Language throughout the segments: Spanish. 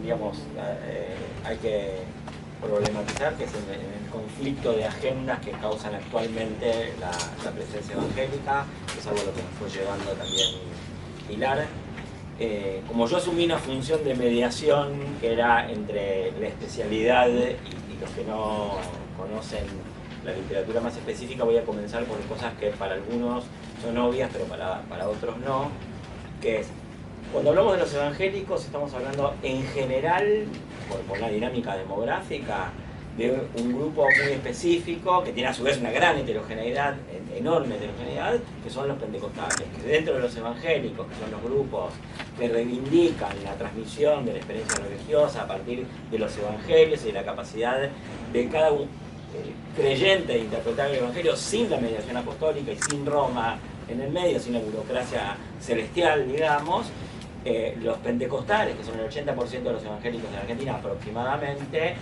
digamos, hay que problematizar, que es el conflicto de agendas que causan actualmente la presencia evangélica, que es algo a lo que nos fue llevando también Pilar. Como yo asumí una función de mediación que era entre la especialidad y los que no conocen la literatura más específica, voy a comenzar por cosas que para algunos son obvias, pero para otros no, que es, cuando hablamos de los evangélicos estamos hablando en general, por la dinámica demográfica, de un grupo muy específico que tiene a su vez una gran heterogeneidad, enorme heterogeneidad, que son los pentecostales, que dentro de los evangélicos, que son los grupos que reivindican la transmisión de la experiencia religiosa a partir de los evangelios y de la capacidad de cada creyente de interpretar el evangelio sin la mediación apostólica y sin Roma en el medio, sin la burocracia celestial, digamos. Los pentecostales, que son el 80% de los evangélicos en Argentina aproximadamente,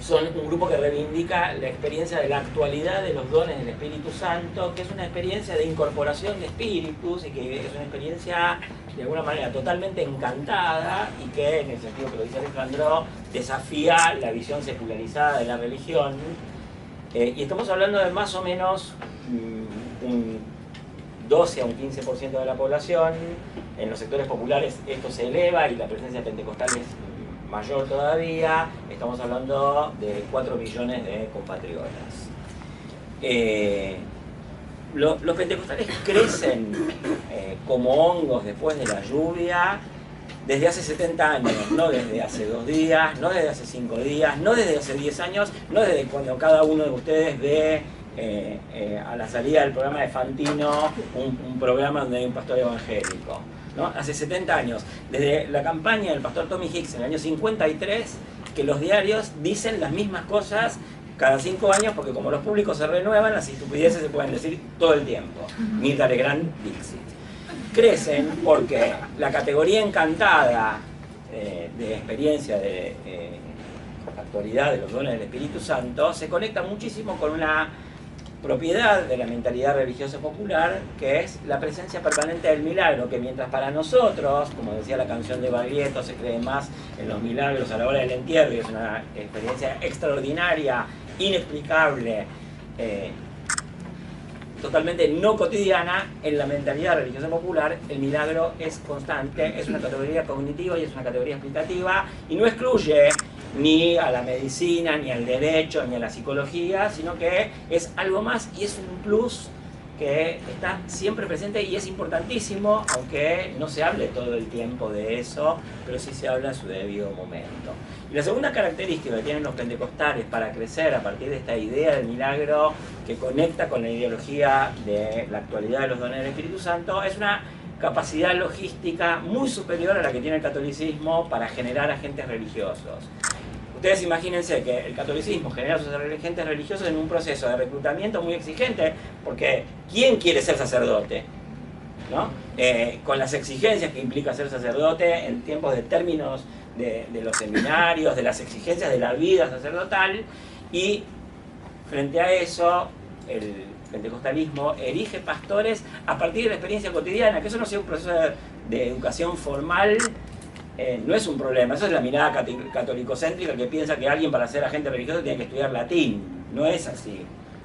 son un grupo que reivindica la experiencia de la actualidad de los dones del Espíritu Santo, que es una experiencia de incorporación de espíritus y que es una experiencia de alguna manera totalmente encantada y que, en el sentido que lo dice Alejandro, desafía la visión secularizada de la religión. Y estamos hablando de más o menos un 12 a un 15% de la población. En los sectores populares esto se eleva y la presencia pentecostal es mayor todavía. Estamos hablando de 4 millones de compatriotas. Los pentecostales crecen como hongos después de la lluvia desde hace 70 años, no desde hace 2 días, no desde hace 5 días, no desde hace 10 años, no desde cuando cada uno de ustedes ve a la salida del programa de Fantino un programa donde hay un pastor evangélico, ¿no? Hace 70 años, desde la campaña del pastor Tommy Hicks en el año 53, que los diarios dicen las mismas cosas cada 5 años, porque como los públicos se renuevan, las estupideces se pueden decir todo el tiempo. Mirta Legrand Dixit. Crecen porque la categoría encantada de experiencia de actualidad de los dones del Espíritu Santo se conecta muchísimo con una propiedad de la mentalidad religiosa popular, que es la presencia permanente del milagro, que mientras para nosotros, como decía la canción de Baglietto, se cree más en los milagros a la hora del entierro y es una experiencia extraordinaria, inexplicable, totalmente no cotidiana, en la mentalidad religiosa popular el milagro es constante, es una categoría cognitiva y es una categoría explicativa y no excluye ni a la medicina, ni al derecho, ni a la psicología, sino que es algo más y es un plus que está siempre presente y es importantísimo, aunque no se hable todo el tiempo de eso, pero sí se habla en su debido momento. Y la segunda característica que tienen los pentecostales para crecer a partir de esta idea del milagro que conecta con la ideología de la actualidad de los dones del Espíritu Santo es una capacidad logística muy superior a la que tiene el catolicismo para generar agentes religiosos. Ustedes imagínense que el catolicismo genera a sus agentes religiosos en un proceso de reclutamiento muy exigente, porque ¿quién quiere ser sacerdote? ¿No? Con las exigencias que implica ser sacerdote en tiempos de términos de los seminarios, de las exigencias de la vida sacerdotal, y frente a eso el pentecostalismo erige pastores a partir de la experiencia cotidiana, que eso no sea un proceso de educación formal. No es un problema, eso es la mirada católico-céntrica que piensa que alguien para ser agente religioso tiene que estudiar latín. No es así,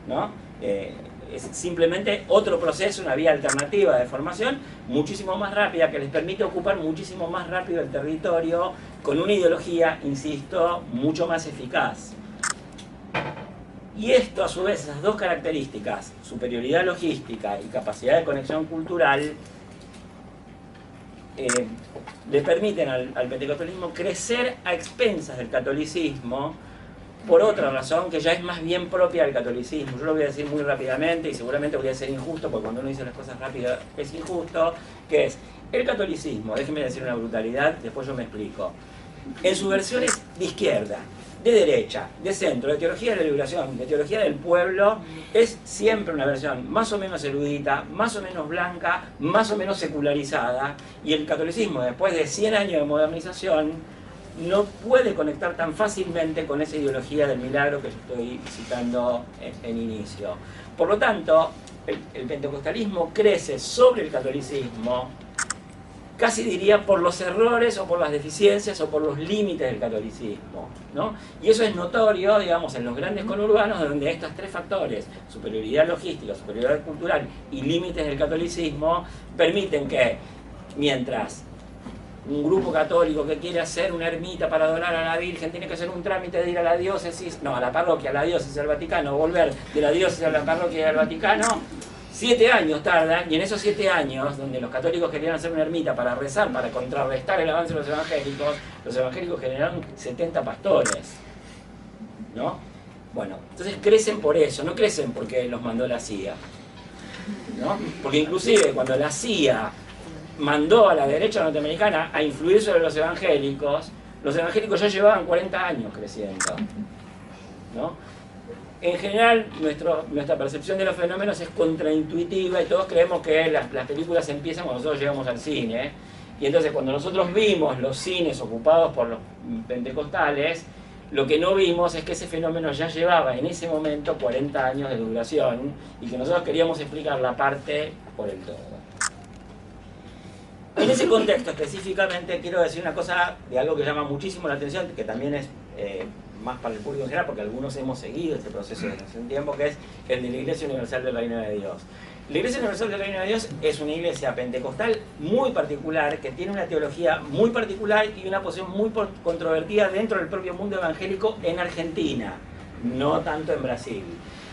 ¿no? Es simplemente otro proceso, una vía alternativa de formación muchísimo más rápida que les permite ocupar muchísimo más rápido el territorio con una ideología, insisto, mucho más eficaz. Y esto, a su vez, esas dos características, superioridad logística y capacidad de conexión cultural, le permiten al pentecostalismo crecer a expensas del catolicismo por otra razón que ya es más bien propia del catolicismo. Yo lo voy a decir muy rápidamente y seguramente voy a ser injusto porque cuando uno dice las cosas rápido es injusto, que es el catolicismo, déjenme decir una brutalidad, después yo me explico, en sus versiones de izquierda, de derecha, de centro, de teología de la liberación, de teología del pueblo, es siempre una versión más o menos erudita, más o menos blanca, más o menos secularizada, y el catolicismo, después de 100 años de modernización, no puede conectar tan fácilmente con esa ideología del milagro que yo estoy citando en inicio. Por lo tanto, el pentecostalismo crece sobre el catolicismo casi diría por los errores o por las deficiencias o por los límites del catolicismo, ¿no? Y eso es notorio, digamos, en los grandes conurbanos, donde estos tres factores, superioridad logística, superioridad cultural y límites del catolicismo, permiten que, mientras un grupo católico que quiere hacer una ermita para adorar a la Virgen tiene que hacer un trámite de ir a la diócesis, no, a la parroquia, a la diócesis, al Vaticano, volver de la diócesis a la parroquia y al Vaticano, 7 años tardan, y en esos 7 años, donde los católicos querían hacer una ermita para rezar, para contrarrestar el avance de los evangélicos generaron 70 pastores, ¿no? Bueno, entonces crecen por eso, no crecen porque los mandó la CIA, ¿no? Porque inclusive cuando la CIA mandó a la derecha norteamericana a influir sobre los evangélicos ya llevaban 40 años creciendo, ¿no? En general, nuestra percepción de los fenómenos es contraintuitiva y todos creemos que las películas empiezan cuando nosotros llegamos al cine. Y entonces cuando nosotros vimos los cines ocupados por los pentecostales, lo que no vimos es que ese fenómeno ya llevaba en ese momento 40 años de duración y que nosotros queríamos explicar la parte por el todo. En ese contexto específicamente quiero decir una cosa de algo que llama muchísimo la atención, que también es más para el público en general, porque algunos hemos seguido este proceso desde hace un tiempo, que es el de la Iglesia Universal del Reino de Dios. La Iglesia Universal del Reino de Dios es una iglesia pentecostal muy particular, que tiene una teología muy particular y una posición muy controvertida dentro del propio mundo evangélico en Argentina, no tanto en Brasil.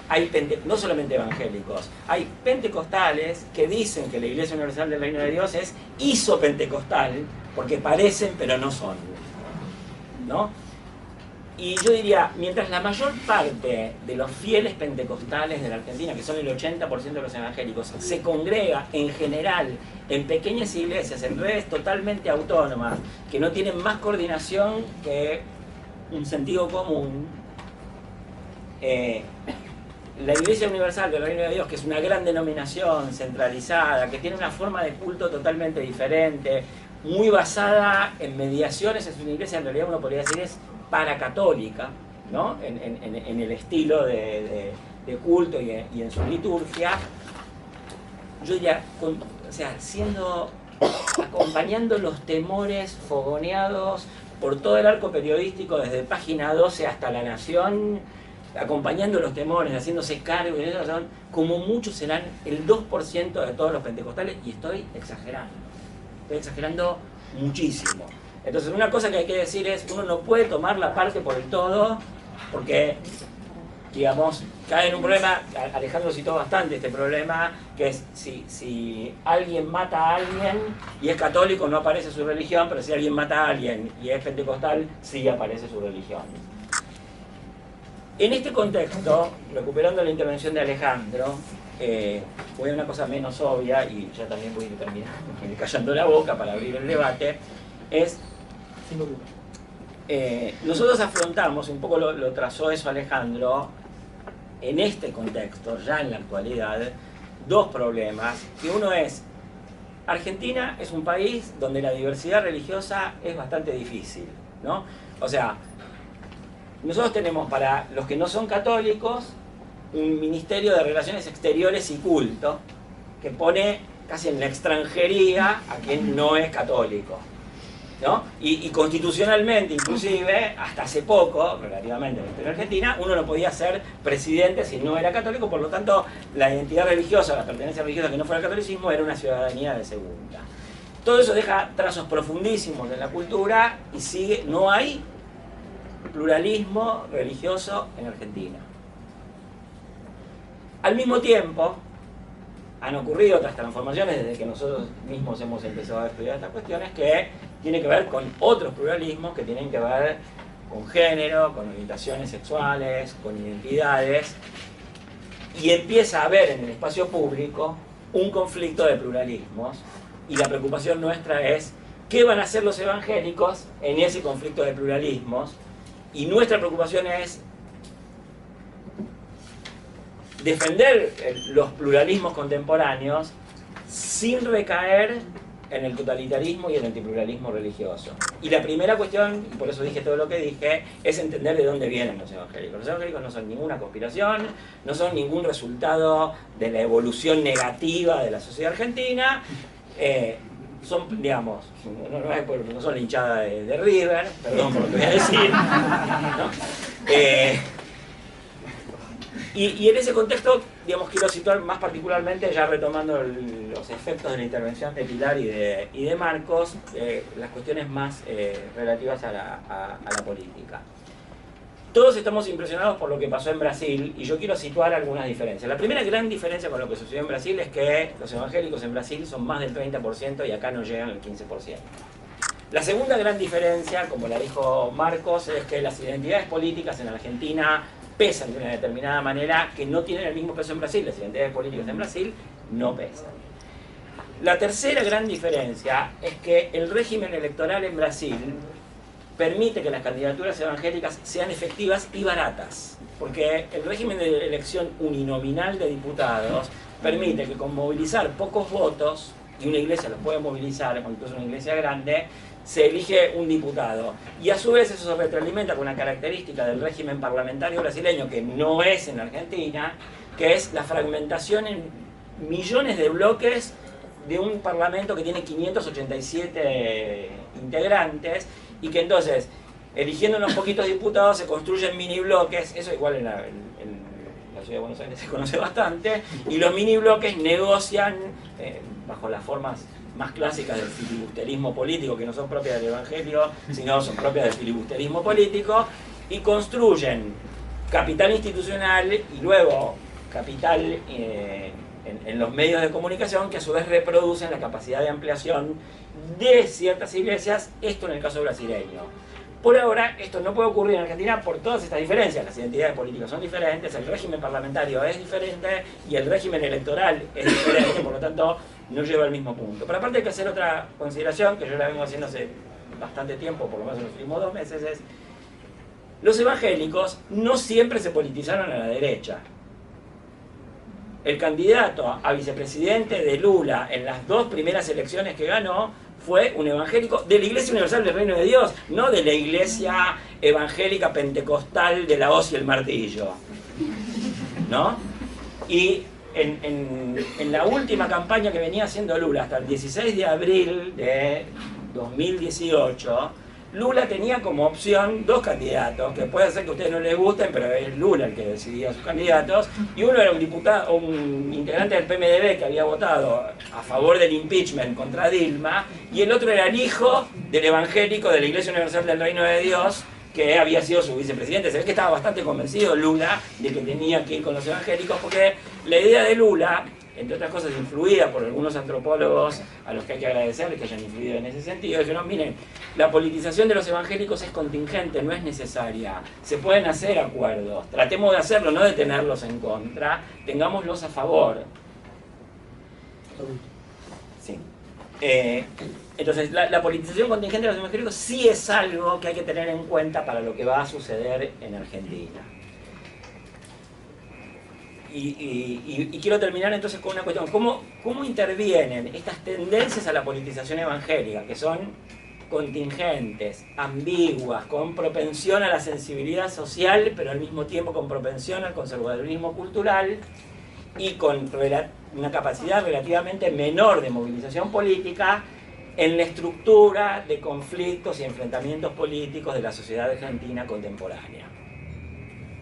Hay no solamente evangélicos, hay pentecostales que dicen que la Iglesia Universal del Reino de Dios es isopentecostal, porque parecen pero no son, ¿no? Y yo diría, mientras la mayor parte de los fieles pentecostales de la Argentina, que son el 80% de los evangélicos, se congrega en general en pequeñas iglesias, en redes totalmente autónomas, que no tienen más coordinación que un sentido común, la Iglesia Universal del Reino de Dios, que es una gran denominación centralizada, que tiene una forma de culto totalmente diferente, muy basada en mediaciones, es una iglesia, en realidad uno podría decir es paracatólica, ¿no? En el estilo de culto y en su liturgia. Yo diría, acompañando los temores fogoneados por todo el arco periodístico, desde Página 12 hasta La Nación, acompañando los temores, haciéndose cargo, como muchos serán el 2% de todos los pentecostales, y estoy exagerando muchísimo. Entonces una cosa que hay que decir es, uno no puede tomar la parte por el todo, porque, digamos, cae en un problema. Alejandro citó bastante este problema, que es si alguien mata a alguien y es católico no aparece su religión, pero si alguien mata a alguien y es pentecostal, sí aparece su religión. En este contexto, recuperando la intervención de Alejandro, voy a una cosa menos obvia, y ya también voy a terminar callando la boca para abrir el debate, es, nosotros afrontamos, un poco lo trazó eso Alejandro, en este contexto, ya en la actualidad, dos problemas, que uno es, Argentina es un país donde la diversidad religiosa es bastante difícil, ¿no? O sea, nosotros tenemos para los que no son católicos un Ministerio de Relaciones Exteriores y Culto que pone casi en la extranjería a quien no es católico, ¿no? Y constitucionalmente, inclusive, hasta hace poco, relativamente en la historia argentina, uno no podía ser presidente si no era católico, por lo tanto la identidad religiosa, la pertenencia religiosa que no fuera el catolicismo era una ciudadanía de segunda. Todo eso deja trazos profundísimos en la cultura y sigue, no hay pluralismo religioso en Argentina. Al mismo tiempo, han ocurrido otras transformaciones desde que nosotros mismos hemos empezado a estudiar estas cuestiones que tienen que ver con otros pluralismos, que tienen que ver con género, con orientaciones sexuales, con identidades, y empieza a haber en el espacio público un conflicto de pluralismos, y la preocupación nuestra es qué van a hacer los evangélicos en ese conflicto de pluralismos, y nuestra preocupación es defender los pluralismos contemporáneos sin recaer en el totalitarismo y el antipluralismo religioso. Y la primera cuestión, y por eso dije todo lo que dije, es entender de dónde vienen los evangélicos. Los evangélicos no son ninguna conspiración, no son ningún resultado de la evolución negativa de la sociedad argentina. son, digamos, no son la hinchada de River, perdón por lo que voy a decir, ¿no? Y en ese contexto, digamos, quiero situar más particularmente, ya retomando los efectos de la intervención de Pilar y de Marcos, las cuestiones más relativas a la política. Todos estamos impresionados por lo que pasó en Brasil y yo quiero situar algunas diferencias. La primera gran diferencia con lo que sucedió en Brasil es que los evangélicos en Brasil son más del 30% y acá no llegan al 15%. La segunda gran diferencia, como la dijo Marcos, es que las identidades políticas en Argentina pesan de una determinada manera que no tienen el mismo peso en Brasil. Las identidades políticas en Brasil no pesan. La tercera gran diferencia es que el régimen electoral en Brasil permite que las candidaturas evangélicas sean efectivas y baratas, porque el régimen de elección uninominal de diputados permite que con movilizar pocos votos, y una iglesia los puede movilizar, o incluso una iglesia grande, se elige un diputado. Y a su vez eso se retroalimenta con una característica del régimen parlamentario brasileño que no es en Argentina, que es la fragmentación en millones de bloques de un parlamento que tiene 587 integrantes, y que entonces, eligiendo unos poquitos diputados, se construyen mini bloques. Eso igual en la ciudad de Buenos Aires se conoce bastante, y los mini bloques negocian bajo las formas más clásicas del filibusterismo político, que no son propias del Evangelio, sino son propias del filibusterismo político, y construyen capital institucional y luego capital en los medios de comunicación, que a su vez reproducen la capacidad de ampliación de ciertas iglesias, esto en el caso brasileño. Por ahora, esto no puede ocurrir en Argentina por todas estas diferencias. Las identidades políticas son diferentes, el régimen parlamentario es diferente y el régimen electoral es diferente, por lo tanto, no lleva al mismo punto. Pero aparte hay que hacer otra consideración, que yo la vengo haciendo hace bastante tiempo, por lo menos en los últimos 2 meses, es: los evangélicos no siempre se politizaron a la derecha. El candidato a vicepresidente de Lula en las 2 primeras elecciones que ganó fue un evangélico de la Iglesia Universal del Reino de Dios, no de la Iglesia Evangélica Pentecostal de la hoz y el martillo, ¿no? Y en la última campaña que venía haciendo Lula, hasta el 16 de abril de 2018, Lula tenía como opción 2 candidatos, que puede ser que a ustedes no les gusten, pero es Lula el que decidía sus candidatos, y uno era un diputado, un integrante del PMDB que había votado a favor del impeachment contra Dilma, y el otro era el hijo del evangélico de la Iglesia Universal del Reino de Dios, que había sido su vicepresidente. Se ve que estaba bastante convencido Lula de que tenía que ir con los evangélicos, porque la idea de Lula, entre otras cosas influida por algunos antropólogos a los que hay que agradecerles que hayan influido en ese sentido, dijeron: miren, la politización de los evangélicos es contingente, no es necesaria, se pueden hacer acuerdos, tratemos de hacerlo, no de tenerlos en contra, tengámoslos a favor. Sí. Entonces, la politización contingente de los evangélicos sí es algo que hay que tener en cuenta para lo que va a suceder en Argentina. Y quiero terminar entonces con una cuestión: ¿cómo intervienen estas tendencias a la politización evangélica, que son contingentes, ambiguas, con propensión a la sensibilidad social, pero al mismo tiempo con propensión al conservadurismo cultural y con una capacidad relativamente menor de movilización política en la estructura de conflictos y enfrentamientos políticos de la sociedad argentina contemporánea?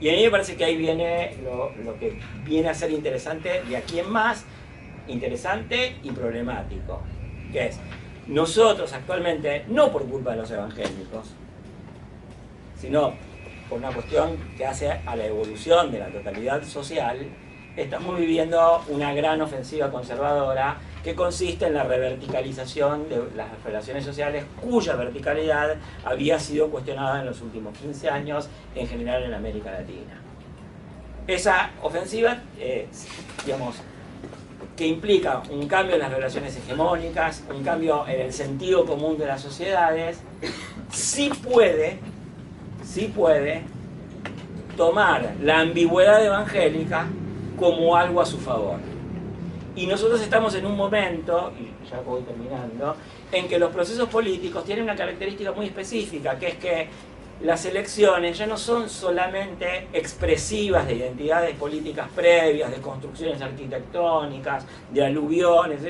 Y a mí me parece que ahí viene lo que viene a ser interesante de aquí en más, interesante y problemático, que es: nosotros actualmente, no por culpa de los evangélicos, sino por una cuestión que hace a la evolución de la totalidad social, estamos viviendo una gran ofensiva conservadora que consiste en la reverticalización de las relaciones sociales, cuya verticalidad había sido cuestionada en los últimos 15 años, en general en América Latina. Esa ofensiva, digamos, que implica un cambio en las relaciones hegemónicas, un cambio en el sentido común de las sociedades, sí puede tomar la ambigüedad evangélica como algo a su favor. Y nosotros estamos en un momento, y ya voy terminando, en que los procesos políticos tienen una característica muy específica, que es que las elecciones ya no son solamente expresivas de identidades políticas previas, de construcciones arquitectónicas, de aluviones,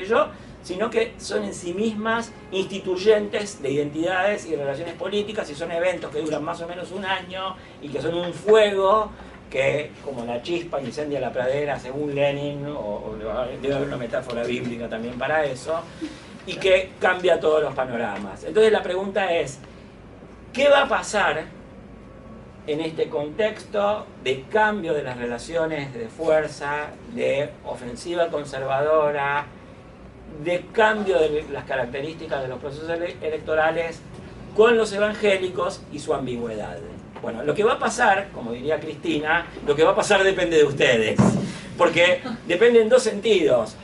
sino que son en sí mismas instituyentes de identidades y relaciones políticas, y son eventos que duran más o menos un año y que son un fuego que, como la chispa que incendia la pradera, según Lenin, o debe haber una metáfora bíblica también para eso, y que cambia todos los panoramas. Entonces la pregunta es, ¿qué va a pasar en este contexto de cambio de las relaciones de fuerza, de ofensiva conservadora, de cambio de las características de los procesos electorales con los evangélicos y su ambigüedad? Bueno, lo que va a pasar, como diría Cristina, lo que va a pasar depende de ustedes, porque depende en dos sentidos.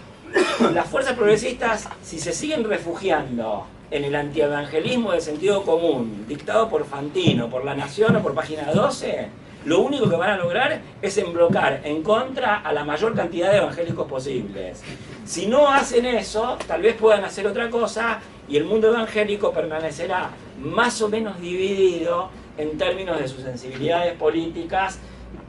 Las fuerzas progresistas, si se siguen refugiando en el antievangelismo de sentido común, dictado por Fantino, por La Nación o por Página 12, lo único que van a lograr es emblocar en contra a la mayor cantidad de evangélicos posibles. Si no hacen eso, tal vez puedan hacer otra cosa y el mundo evangélico permanecerá más o menos dividido en términos de sus sensibilidades políticas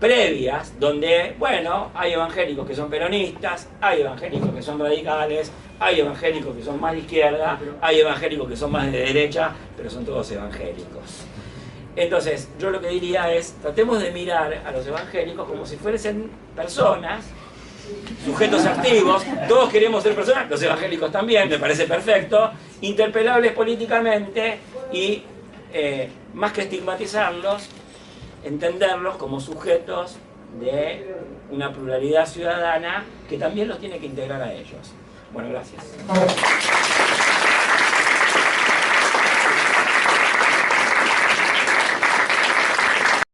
previas, donde, bueno, hay evangélicos que son peronistas, hay evangélicos que son radicales, hay evangélicos que son más de izquierda, hay evangélicos que son más de derecha, pero son todos evangélicos. Entonces, yo lo que diría es, tratemos de mirar a los evangélicos como si fuesen personas, sujetos activos, todos queremos ser personas, los evangélicos también, me parece perfecto, interpelables políticamente y, más que estigmatizarlos, entenderlos como sujetos de una pluralidad ciudadana que también los tiene que integrar a ellos. Bueno, gracias.